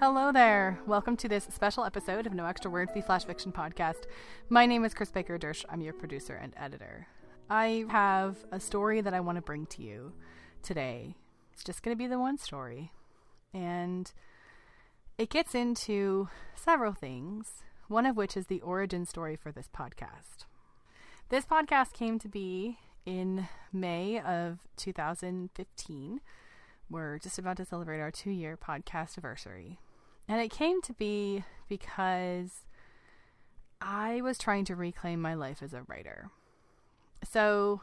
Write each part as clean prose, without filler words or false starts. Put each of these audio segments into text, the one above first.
Hello there. Welcome to this special episode of No Extra Words, the Flash Fiction Podcast. My name is Chris Baker-Dersch. I'm your producer and editor. I have a story that I want to bring to you today. It's just going to be the one story. And it gets into several things, one of which is the origin story for this podcast. This podcast came to be in May of 2015. We're just about to celebrate our 2-year podcast anniversary. And it came to be because I was trying to reclaim my life as a writer. So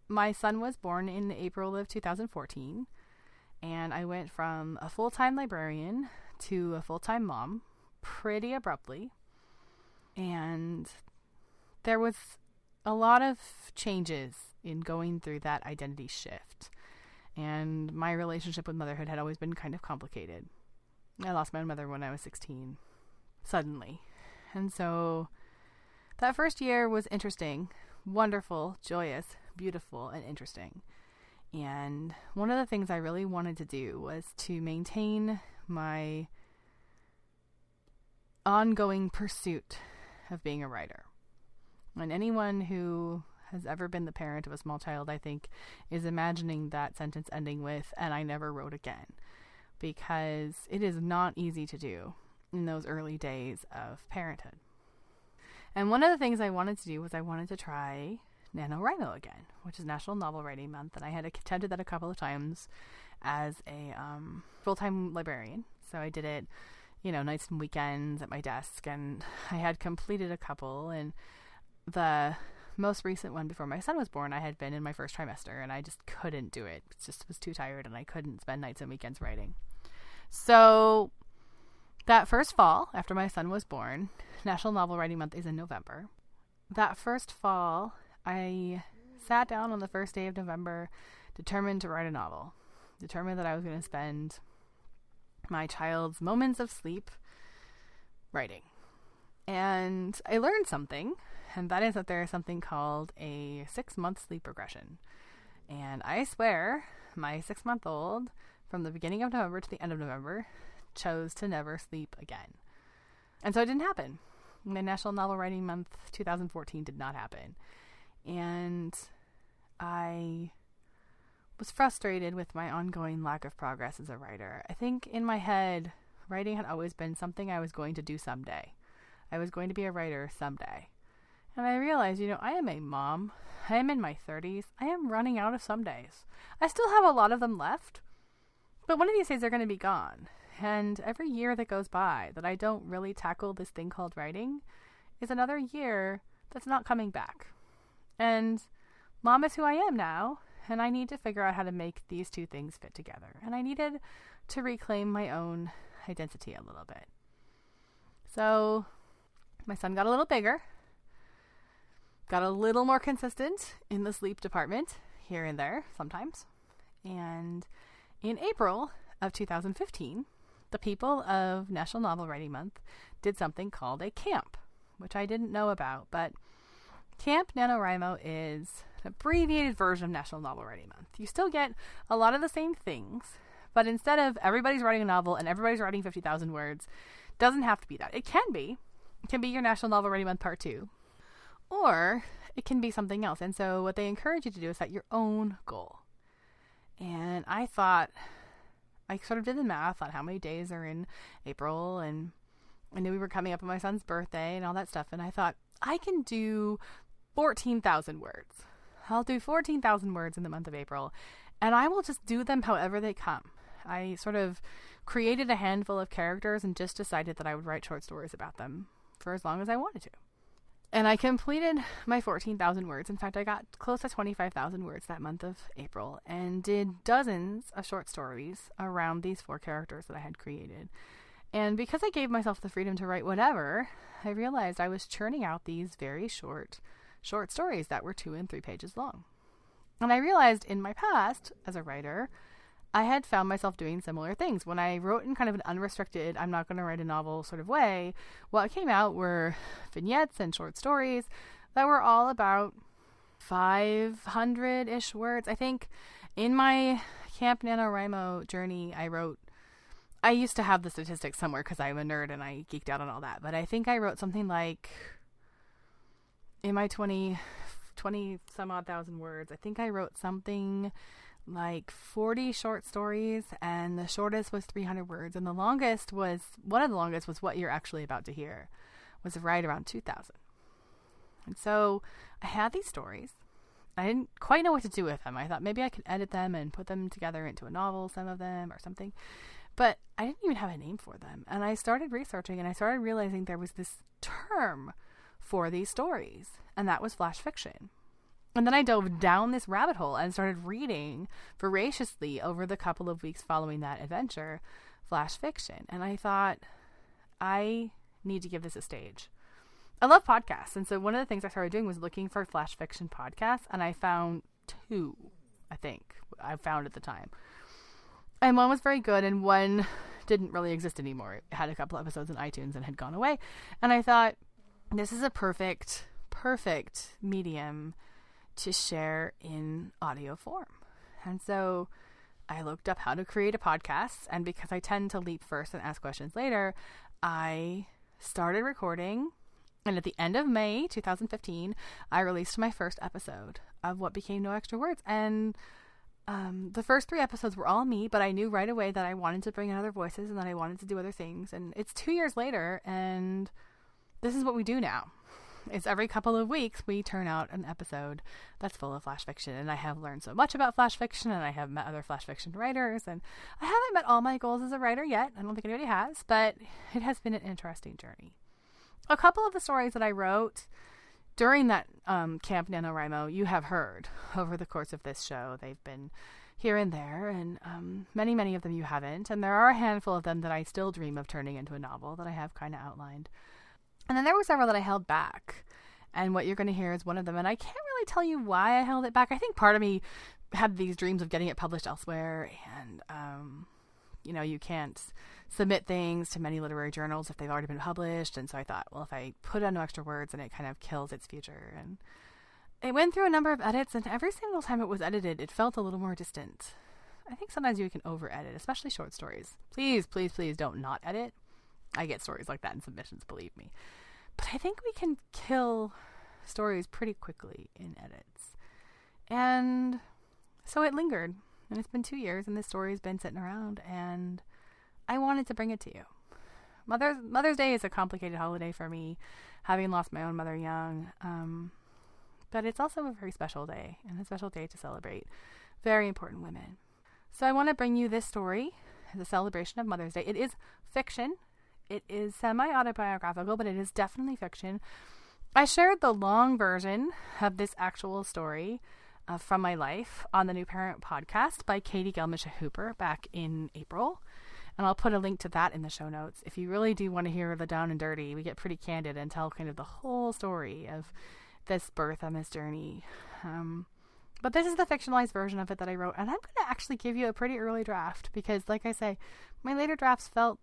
my son was born in April of 2014, and I went from a full-time librarian to a full-time mom pretty abruptly. And there was a lot of changes in going through that identity shift. And my relationship with motherhood had always been kind of complicated. I lost my mother when I was 16, suddenly. And so that first year was interesting, wonderful, joyous, beautiful, and interesting. And one of the things I really wanted to do was to maintain my ongoing pursuit of being a writer. And anyone who has ever been the parent of a small child, I think, is imagining that sentence ending with, "and I never wrote again," because it is not easy to do in those early days of parenthood. And one of the things I wanted to do was I wanted to try NaNoWriMo again, which is National Novel Writing Month, and I had attempted that a couple of times as a full-time librarian. So I did it, nights and weekends at my desk, and I had completed a couple, and the most recent one before my son was born, I had been in my first trimester, and I just couldn't do it. It just was too tired, and I couldn't spend nights and weekends writing. So that first fall, after my son was born, National Novel Writing Month is in November. That first fall, I sat down on the first day of November, determined to write a novel, determined that I was going to spend my child's moments of sleep writing. And I learned something, and that is that there is something called a 6-month sleep regression. And I swear, my 6-month-old, from the beginning of November to the end of November, chose to never sleep again. And so it didn't happen. The National Novel Writing Month 2014 did not happen. And I was frustrated with my ongoing lack of progress as a writer. I think in my head, writing had always been something I was going to do someday. I was going to be a writer someday. And I realized, I am a mom. I am in my 30s. I am running out of some days. I still have a lot of them left, but one of these days they're going to be gone. And every year that goes by that I don't really tackle this thing called writing is another year that's not coming back. And mom is who I am now, and I need to figure out how to make these two things fit together. And I needed to reclaim my own identity a little bit. So my son got a little bigger, got a little more consistent in the sleep department here and there sometimes. And in April of 2015, the people of National Novel Writing Month did something called a camp, which I didn't know about. But Camp NaNoWriMo is an abbreviated version of National Novel Writing Month. You still get a lot of the same things, but instead of everybody's writing a novel and everybody's writing 50,000 words, it doesn't have to be that. It can be. It can be your National Novel Writing Month Part 2. Or it can be something else. And so what they encourage you to do is set your own goal. And I thought, I sort of did the math on how many days are in April, and I knew we were coming up on my son's birthday and all that stuff. And I thought, I can do 14,000 words. I'll do 14,000 words in the month of April, and I will just do them however they come. I sort of created a handful of characters and just decided that I would write short stories about them for as long as I wanted to. And I completed my 14,000 words. In fact, I got close to 25,000 words that month of April and did dozens of short stories around these 4 characters that I had created. And because I gave myself the freedom to write whatever, I realized I was churning out these very short stories that were 2 and 3 pages long. And I realized in my past as a writer, I had found myself doing similar things. When I wrote in kind of an unrestricted, I'm not going to write a novel sort of way, what came out were vignettes and short stories that were all about 500-ish words. I think in my Camp NaNoWriMo journey, I wrote I used to have the statistics somewhere because I'm a nerd and I geeked out on all that. But I think I wrote something like, in my 20 some odd thousand words, I think I wrote something like 40 short stories, and the shortest was 300 words. And one of the longest was what you're actually about to hear, was right around 2,000. And so I had these stories. I didn't quite know what to do with them. I thought maybe I could edit them and put them together into a novel, some of them, or something. But I didn't even have a name for them. And I started researching, and I started realizing there was this term for these stories, and that was flash fiction. And then I dove down this rabbit hole and started reading voraciously over the couple of weeks following that adventure, flash fiction. And I thought, I need to give this a stage. I love podcasts. And so one of the things I started doing was looking for flash fiction podcasts, and I found 2, I think, I found at the time. And one was very good, and one didn't really exist anymore. It had a couple episodes in iTunes and had gone away. And I thought, this is a perfect medium to share in audio form. And so I looked up how to create a podcast, and because I tend to leap first and ask questions later, I started recording, and at the end of May 2015, I released my first episode of what became No Extra Words. And the first 3 episodes were all me, but I knew right away that I wanted to bring in other voices and that I wanted to do other things. And it's 2 years later, and this is what we do now. It's every couple of weeks we turn out an episode that's full of flash fiction. And I have learned so much about flash fiction, and I have met other flash fiction writers, and I haven't met all my goals as a writer yet. I don't think anybody has, but it has been an interesting journey. A couple of the stories that I wrote during that Camp NaNoWriMo you have heard over the course of this show. They've been here and there, and many of them you haven't. And there are a handful of them that I still dream of turning into a novel that I have kind of outlined. And then there were several that I held back. And what you're going to hear is one of them. And I can't really tell you why I held it back. I think part of me had these dreams of getting it published elsewhere. And, you can't submit things to many literary journals if they've already been published. And so I thought, well, if I put on No Extra Words, then it kind of kills its future. And it went through a number of edits. And every single time it was edited, it felt a little more distant. I think sometimes you can over-edit, especially short stories. Please don't not edit. I get stories like that in submissions, believe me. But I think we can kill stories pretty quickly in edits. And so it lingered. And it's been 2 years, and this story's been sitting around, and I wanted to bring it to you. Mother's Day is a complicated holiday for me, having lost my own mother young. But it's also a very special day, and a special day to celebrate very important women. So I want to bring you this story as a celebration of Mother's Day. It is fiction. It is semi-autobiographical, but it is definitely fiction. I shared the long version of this actual story from my life on the New Parent podcast by Katie Gelmisha-Hooper back in April. And I'll put a link to that in the show notes. If you really do want to hear the down and dirty, we get pretty candid and tell kind of the whole story of this birth and this journey. But this is the fictionalized version of it that I wrote. And I'm going to actually give you a pretty early draft because, like I say, my later drafts felt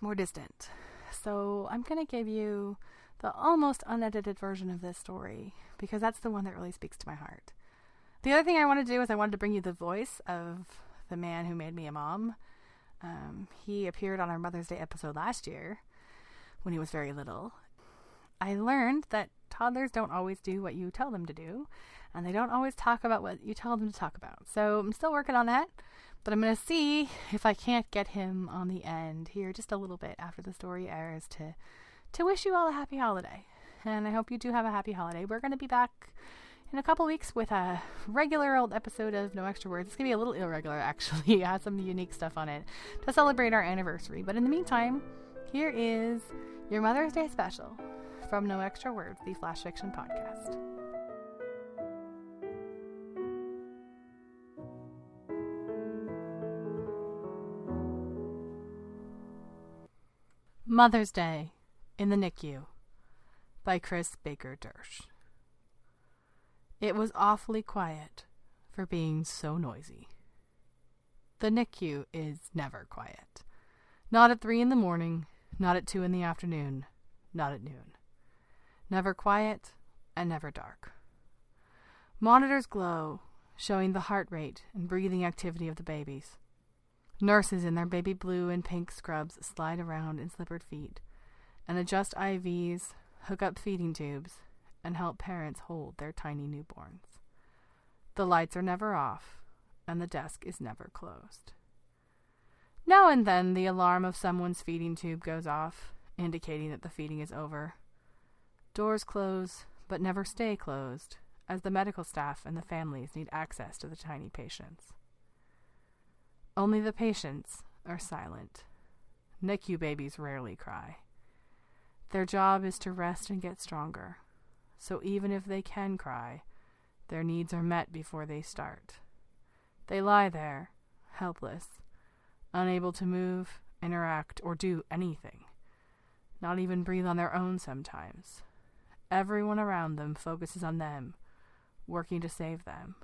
more distant. So I'm going to give you the almost unedited version of this story because that's the one that really speaks to my heart. The other thing I wanted to do is I wanted to bring you the voice of the man who made me a mom. He appeared on our Mother's Day episode last year when he was very little. I learned that toddlers don't always do what you tell them to do, and they don't always talk about what you tell them to talk about. So I'm still working on that, but I'm going to see if I can't get him on the end here just a little bit after the story airs to wish you all a happy holiday. And I hope you do have a happy holiday. We're going to be back in a couple weeks with a regular old episode of No Extra Words. It's going to be a little irregular, actually. It has some unique stuff on it to celebrate our anniversary. But in the meantime, here is your Mother's Day special from No Extra Words, the Flash Fiction Podcast. Mother's Day in the NICU by Chris Baker Dersch. It was awfully quiet for being so noisy. The NICU is never quiet. Not at 3 a.m, not at 2 p.m, not at noon. Never quiet and never dark. Monitors glow, showing the heart rate and breathing activity of the babies. Nurses in their baby blue and pink scrubs slide around in slippered feet and adjust IVs, hook up feeding tubes, and help parents hold their tiny newborns. The lights are never off, and the desk is never closed. Now and then the alarm of someone's feeding tube goes off, indicating that the feeding is over. Doors close, but never stay closed, as the medical staff and the families need access to the tiny patients. Only the patients are silent. NICU babies rarely cry. Their job is to rest and get stronger, so even if they can cry, their needs are met before they start. They lie there, helpless, unable to move, interact, or do anything. Not even breathe on their own sometimes. Everyone around them focuses on them, working to save them,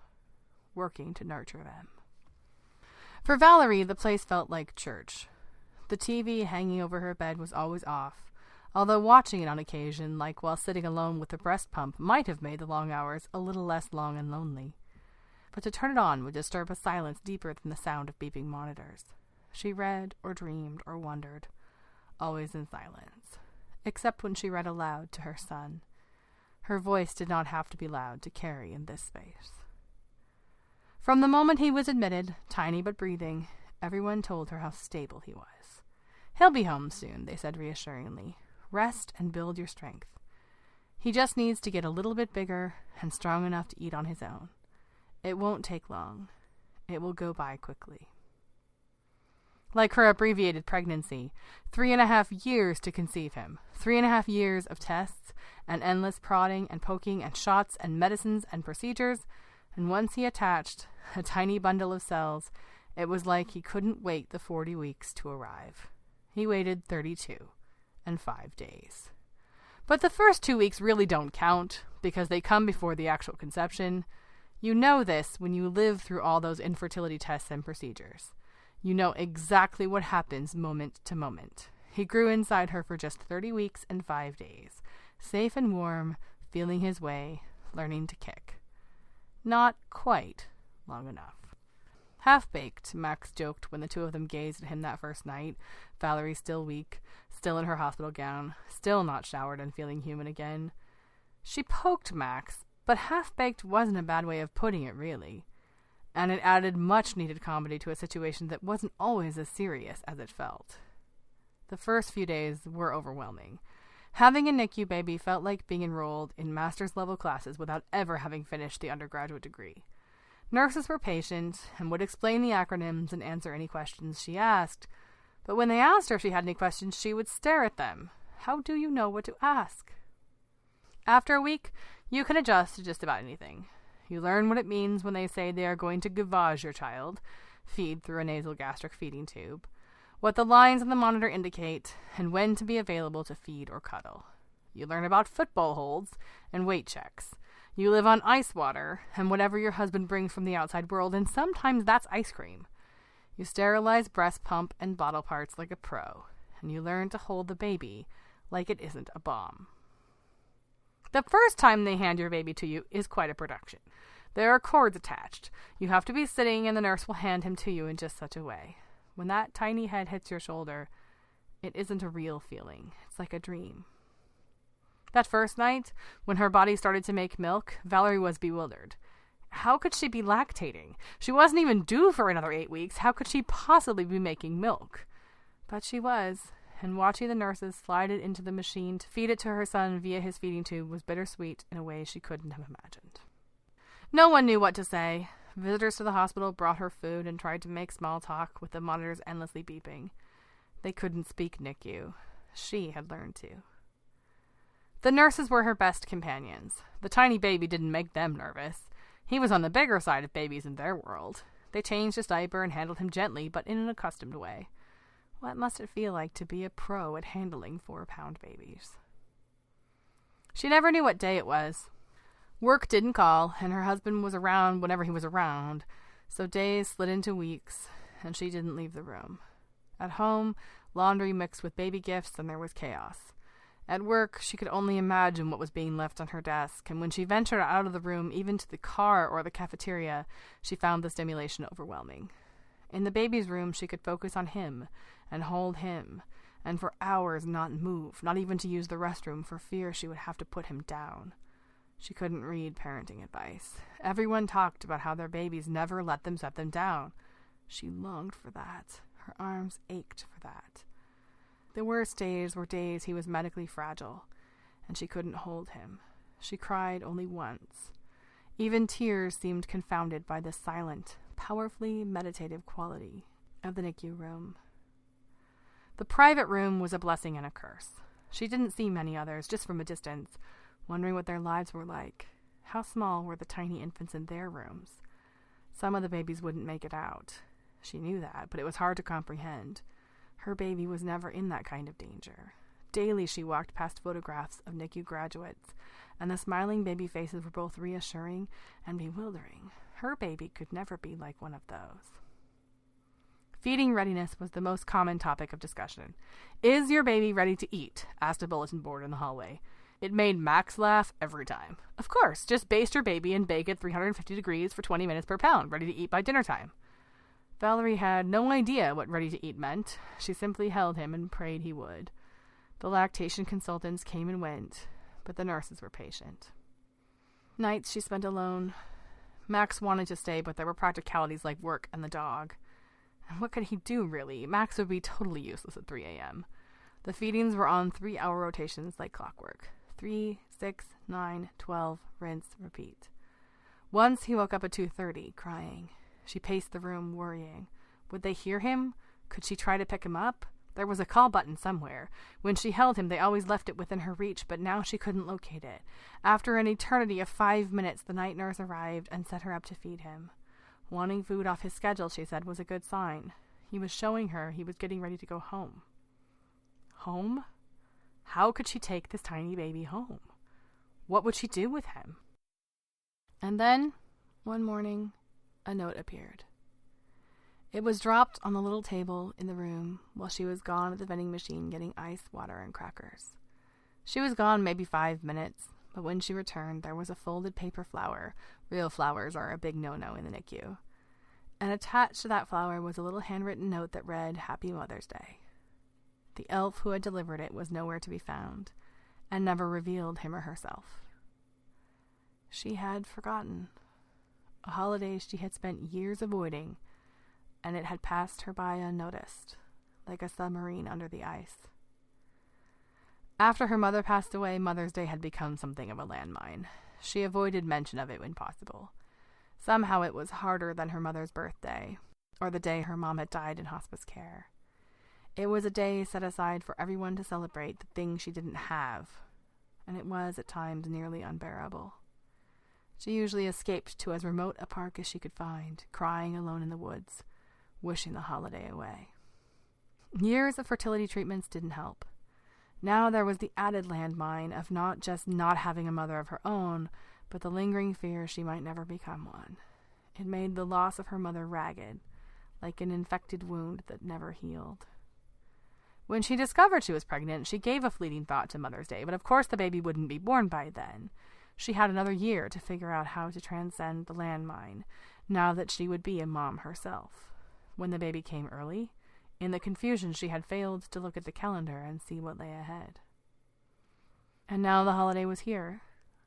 working to nurture them. For Valerie, the place felt like church. The TV hanging over her bed was always off, although watching it on occasion, like while sitting alone with the breast pump, might have made the long hours a little less long and lonely. But to turn it on would disturb a silence deeper than the sound of beeping monitors. She read or dreamed or wondered, always in silence, except when she read aloud to her son. Her voice did not have to be loud to carry in this space. From the moment he was admitted, tiny but breathing, everyone told her how stable he was. He'll be home soon, they said reassuringly. Rest and build your strength. He just needs to get a little bit bigger and strong enough to eat on his own. It won't take long. It will go by quickly. Like her abbreviated pregnancy, 3.5 years to conceive him, 3.5 years of tests and endless prodding and poking and shots and medicines and procedures, and once he attached a tiny bundle of cells, it was like he couldn't wait the 40 weeks to arrive. He waited 32 and 5 days. But the first 2 weeks really don't count because they come before the actual conception. You know this when you live through all those infertility tests and procedures. You know exactly what happens moment to moment. He grew inside her for just 30 weeks and 5 days, safe and warm, feeling his way, learning to kick. Not quite long enough. Half-baked, Max joked when the two of them gazed at him that first night, Valerie still weak, still in her hospital gown, still not showered and feeling human again. She poked Max, but half-baked wasn't a bad way of putting it, really. And it added much-needed comedy to a situation that wasn't always as serious as it felt. The first few days were overwhelming. Having a NICU baby felt like being enrolled in master's-level classes without ever having finished the undergraduate degree. Nurses were patient and would explain the acronyms and answer any questions she asked, but when they asked her if she had any questions, she would stare at them. How do you know what to ask? After a week, you can adjust to just about anything. You learn what it means when they say they are going to gavage your child, feed through a nasal gastric feeding tube, what the lines on the monitor indicate, and when to be available to feed or cuddle. You learn about football holds and weight checks. You live on ice water and whatever your husband brings from the outside world, and sometimes that's ice cream. You sterilize breast pump and bottle parts like a pro, and you learn to hold the baby like it isn't a bomb. The first time they hand your baby to you is quite a production. There are cords attached. You have to be sitting and the nurse will hand him to you in just such a way. When that tiny head hits your shoulder, it isn't a real feeling. It's like a dream. That first night, when her body started to make milk, Valerie was bewildered. How could she be lactating? She wasn't even due for another 8 weeks. How could she possibly be making milk? But she was, and watching the nurses slide it into the machine to feed it to her son via his feeding tube was bittersweet in a way she couldn't have imagined. No one knew what to say. Visitors to the hospital brought her food and tried to make small talk with the monitors endlessly beeping. They couldn't speak NICU. She had learned to. The nurses were her best companions. The tiny baby didn't make them nervous. He was on the bigger side of babies in their world. They changed his diaper and handled him gently, but in an accustomed way. What must it feel like to be a pro at handling 4-pound babies? She never knew what day it was. Work didn't call, and her husband was around whenever he was around, so days slid into weeks, and she didn't leave the room. At home, laundry mixed with baby gifts, and there was chaos. At work, she could only imagine what was being left on her desk, and when she ventured out of the room, even to the car or the cafeteria, she found the stimulation overwhelming. In the baby's room, she could focus on him and hold him, and for hours not move, not even to use the restroom for fear she would have to put him down. She couldn't read parenting advice. Everyone talked about how their babies never let them set them down. She longed for that. Her arms ached for that. The worst days were days he was medically fragile, and she couldn't hold him. She cried only once. Even tears seemed confounded by the silent, powerfully meditative quality of the NICU room. The private room was a blessing and a curse. She didn't see many others, just from a distance, wondering what their lives were like. How small were the tiny infants in their rooms? Some of the babies wouldn't make it out. She knew that, but it was hard to comprehend. Her baby was never in that kind of danger. Daily she walked past photographs of NICU graduates, and the smiling baby faces were both reassuring and bewildering. Her baby could never be like one of those. Feeding readiness was the most common topic of discussion. "Is your baby ready to eat?" asked a bulletin board in the hallway. It made Max laugh every time. Of course, just baste your baby and bake at 350 degrees for 20 minutes per pound, ready to eat by dinner time. Valerie had no idea what ready to eat meant. She simply held him and prayed he would. The lactation consultants came and went, but the nurses were patient. Nights she spent alone. Max wanted to stay, but there were practicalities like work and the dog. And what could he do, really? Max would be totally useless at 3 a.m. The feedings were on 3-hour rotations like clockwork. 3, 6, 9, 12, rinse, repeat. Once he woke up at 2:30, crying. She paced the room, worrying. Would they hear him? Could she try to pick him up? There was a call button somewhere. When she held him, they always left it within her reach, but now she couldn't locate it. After an eternity of 5 minutes, the night nurse arrived and set her up to feed him. Wanting food off his schedule, she said, was a good sign. He was showing her he was getting ready to go home. Home? How could she take this tiny baby home? What would she do with him? And then, one morning, a note appeared. It was dropped on the little table in the room while she was gone at the vending machine getting ice, water, and crackers. She was gone maybe 5 minutes, but when she returned, there was a folded paper flower. Real flowers are a big no-no in the NICU. And attached to that flower was a little handwritten note that read, "Happy Mother's Day." The elf who had delivered it was nowhere to be found, and never revealed him or herself. She had forgotten. A holiday she had spent years avoiding, and it had passed her by unnoticed, like a submarine under the ice. After her mother passed away, Mother's Day had become something of a landmine. She avoided mention of it when possible. Somehow it was harder than her mother's birthday, or the day her mom had died in hospice care. It was a day set aside for everyone to celebrate the things she didn't have, and it was at times nearly unbearable. She usually escaped to as remote a park as she could find, crying alone in the woods, wishing the holiday away. Years of fertility treatments didn't help. Now there was the added landmine of not just not having a mother of her own, but the lingering fear she might never become one. It made the loss of her mother ragged, like an infected wound that never healed. When she discovered she was pregnant, she gave a fleeting thought to Mother's Day, but of course the baby wouldn't be born by then. She had another year to figure out how to transcend the landmine, now that she would be a mom herself. When the baby came early, in the confusion she had failed to look at the calendar and see what lay ahead. And now the holiday was here,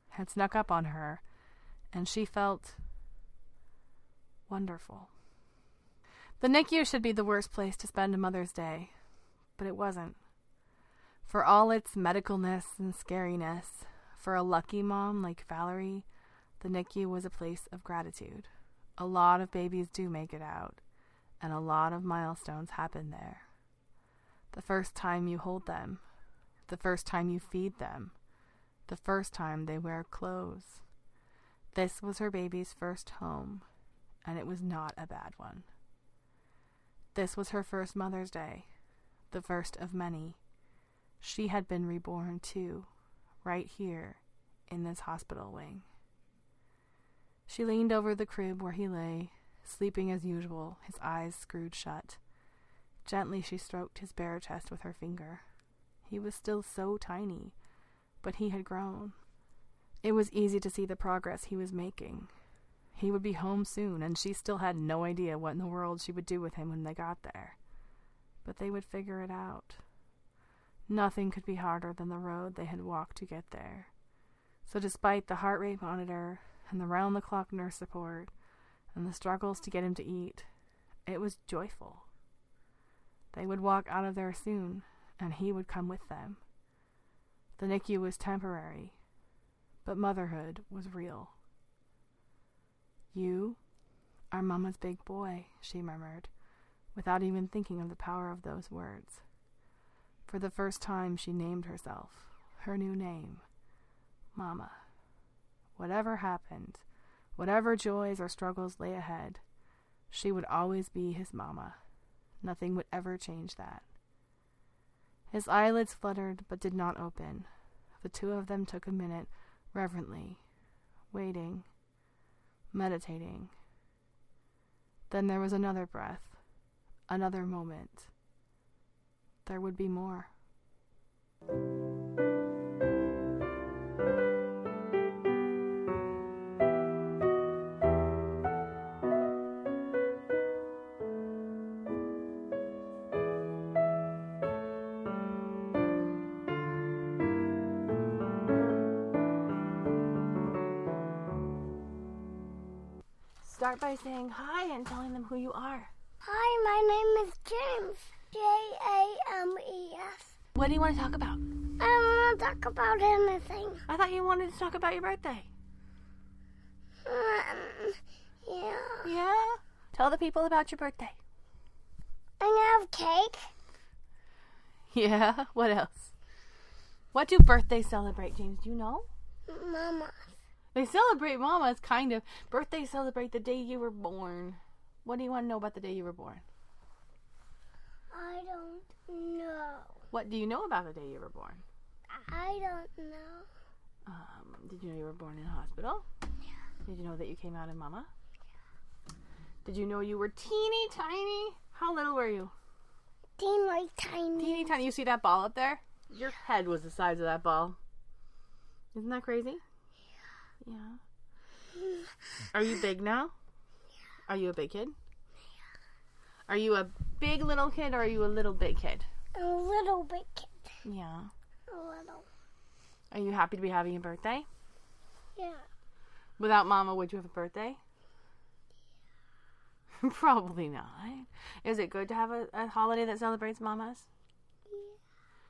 had snuck up on her, and she felt wonderful. The NICU should be the worst place to spend a Mother's Day, but it wasn't. For all its medicalness and scariness, for a lucky mom like Valerie, the NICU was a place of gratitude. A lot of babies do make it out, and a lot of milestones happen there. The first time you hold them, the first time you feed them, the first time they wear clothes. This was her baby's first home, and it was not a bad one. This was her first Mother's Day, the first of many. She had been reborn too, right here in this hospital wing. She leaned over the crib where he lay, sleeping as usual, his eyes screwed shut. Gently she stroked his bare chest with her finger. He was still so tiny, but he had grown. It was easy to see the progress he was making. He would be home soon, and she still had no idea what in the world she would do with him when they got there. But they would figure it out. Nothing could be harder than the road they had walked to get there. So despite the heart rate monitor and the round-the-clock nurse support and the struggles to get him to eat, it was joyful. They would walk out of there soon, and he would come with them. The NICU was temporary, but motherhood was real. "You are Mama's big boy," she murmured, without even thinking of the power of those words. For the first time, she named herself, her new name, Mama. Whatever happened, whatever joys or struggles lay ahead, she would always be his Mama. Nothing would ever change that. His eyelids fluttered but did not open. The two of them took a minute, reverently, waiting, meditating. Then there was another breath, another moment. There would be more. Start by saying hi and telling them who you are. Hi, my name is James. James. What do you want to talk about? I don't want to talk about anything. I thought you wanted to talk about your birthday. Yeah. Yeah? Tell the people about your birthday. I'm gonna have cake. Yeah? What else? What do birthdays celebrate, James? Do you know? Mama. They celebrate Mama's, kind of. Birthdays celebrate the day you were born. What do you want to know about the day you were born? I don't know. What do you know about the day you were born? I don't know. Did you know you were born in a hospital? Yeah. Did you know that you came out of Mama? Yeah. Did you know you were teeny tiny? How little were you? Teeny tiny. Teeny tiny. You see that ball up there? Your head was the size of that ball. Isn't that crazy? Yeah. Are you big now? Yeah. Are you a big kid? Yeah. Are you a big little kid or are you a little big kid? A little big kid. Yeah. A little. Are you happy to be having a birthday? Yeah. Without Mama, would you have a birthday? Yeah. Probably not. Is it good to have a holiday that celebrates Mamas? Yeah.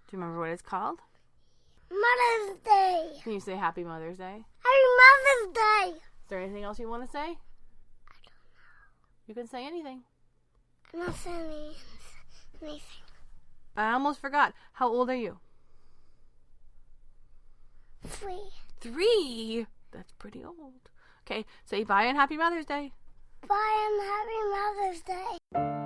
Do you remember what it's called? Mother's Day. Can you say Happy Mother's Day? Happy Mother's Day. Is there anything else you want to say? I don't know. You can say anything. I'm not saying anything. I almost forgot. How old are you? 3. 3? That's pretty old. Okay, say bye and Happy Mother's Day. Bye and Happy Mother's Day.